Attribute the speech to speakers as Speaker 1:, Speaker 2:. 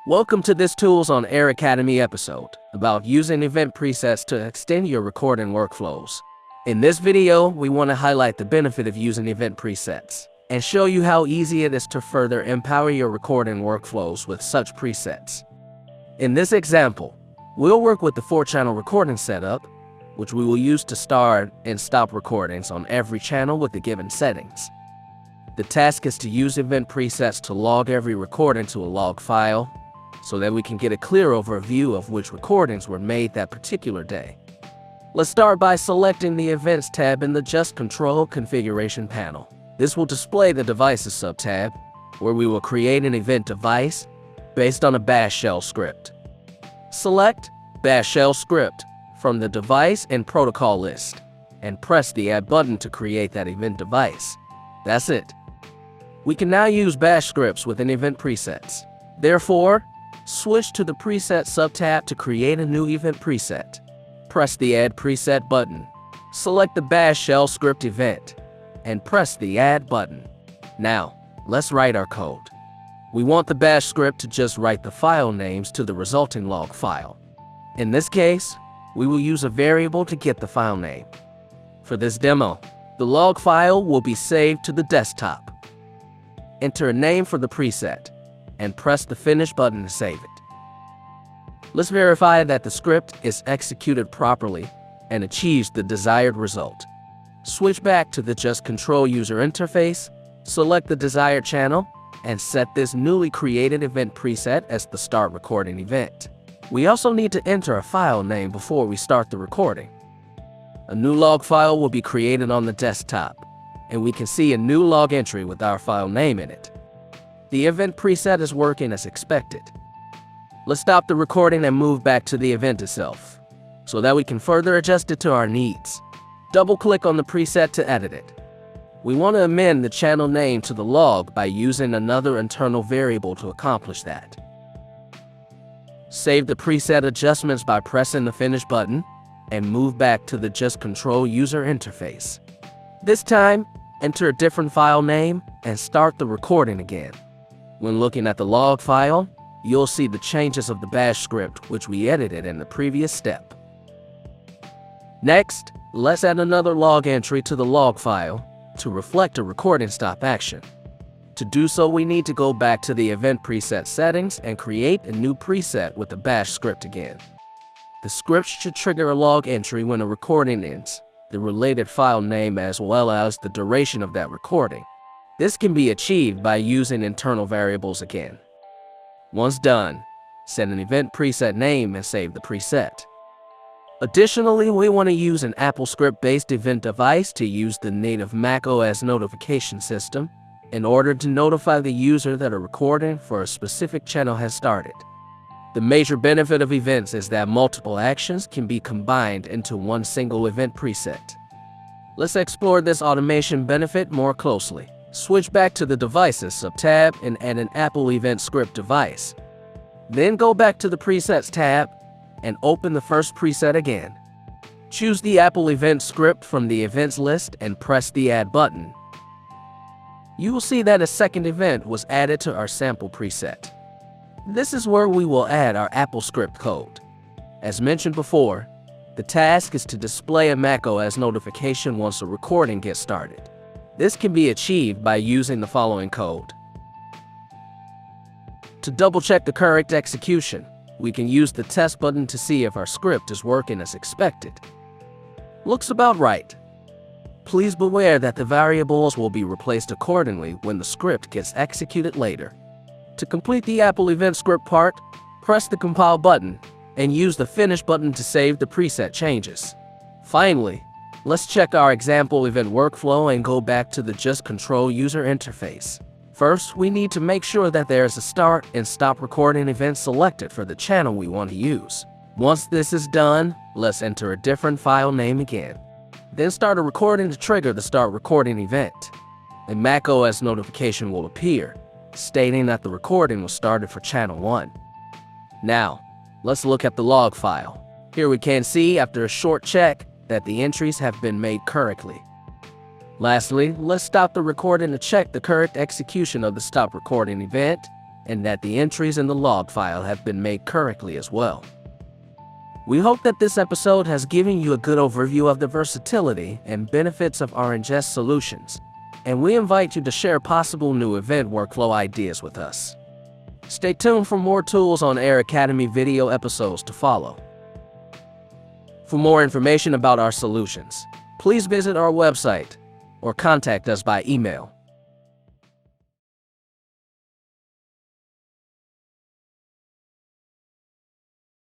Speaker 1: Welcome to this ToolsOnAir Academy episode about using event presets to extend your recording workflows. In this video, we want to highlight the benefit of using event presets and show you how easy it is to further empower your recording workflows with such presets. In this example, we'll work with the 4-channel recording setup, which we will use to start and stop recordings on every channel with the given settings. The task is to use event presets to log every recording to a log file, so that we can get a clear overview of which recordings were made that particular day. Let's start by selecting the Events tab in the Just Control configuration panel. This will display the Devices subtab, where we will create an event device based on a Bash shell script. Select Bash shell script from the Device and Protocol list, and press the Add button to create that event device. That's it. We can now use Bash scripts within event presets. Therefore, switch to the Preset subtab to create a new event preset. Press the Add Preset button. Select the Bash shell script event and press the Add button. Now, let's write our code. We want the Bash script to just write the file names to the resulting log file. In this case, we will use a variable to get the file name. For this demo, the log file will be saved to the desktop. Enter a name for the preset and press the Finish button to save it. Let's verify that the script is executed properly and achieves the desired result. Switch back to the Just Control user interface, select the desired channel, and set this newly created event preset as the Start Recording event. We also need to enter a file name before we start the recording. A new log file will be created on the desktop, and we can see a new log entry with our file name in it. The event preset is working as expected. Let's stop the recording and move back to the event itself, so that we can further adjust it to our needs. Double-click on the preset to edit it. We want to amend the channel name to the log by using another internal variable to accomplish that. Save the preset adjustments by pressing the Finish button, and move back to the Just Control user interface. This time, enter a different file name and start the recording again. When looking at the log file, you'll see the changes of the Bash script which we edited in the previous step. Next, let's add another log entry to the log file to reflect a recording stop action. To do so, we need to go back to the event preset settings and create a new preset with the Bash script again. The script should trigger a log entry when a recording ends, the related file name as well as the duration of that recording. This can be achieved by using internal variables again. Once done, set an event preset name and save the preset. Additionally, we want to use an Apple script-based event device to use the native macOS notification system in order to notify the user that a recording for a specific channel has started. The major benefit of events is that multiple actions can be combined into one single event preset. Let's explore this automation benefit more closely. Switch back to the Devices subtab and add an Apple event script device. Then go back to the Presets tab and open the first preset again. Choose the Apple event script from the events list and press the Add button. You will see that a second event was added to our sample preset. This is where we will add our Apple script code. As mentioned before, the task is to display a macOS notification once a recording gets started. This can be achieved by using the following code. To double-check the correct execution, we can use the test button to see if our script is working as expected. Looks about right. Please beware that the variables will be replaced accordingly when the script gets executed later. To complete the Apple event script part, press the Compile button and use the Finish button to save the preset changes. Finally, let's check our example event workflow and go back to the Just Control user interface. First, we need to make sure that there is a start and stop recording event selected for the channel we want to use. Once this is done, let's enter a different file name again. Then start a recording to trigger the Start Recording event. A macOS notification will appear, stating that the recording was started for channel 1. Now, let's look at the log file. Here we can see, after a short check, that the entries have been made correctly. Lastly, let's stop the recording to check the correct execution of the Stop Recording event and that the entries in the log file have been made correctly as well. We hope that this episode has given you a good overview of the versatility and benefits of our ingest solutions, and we invite you to share possible new event workflow ideas with us. Stay tuned for more ToolsOnAir Academy video episodes to follow. For more information about our solutions, please visit our website or contact us by email.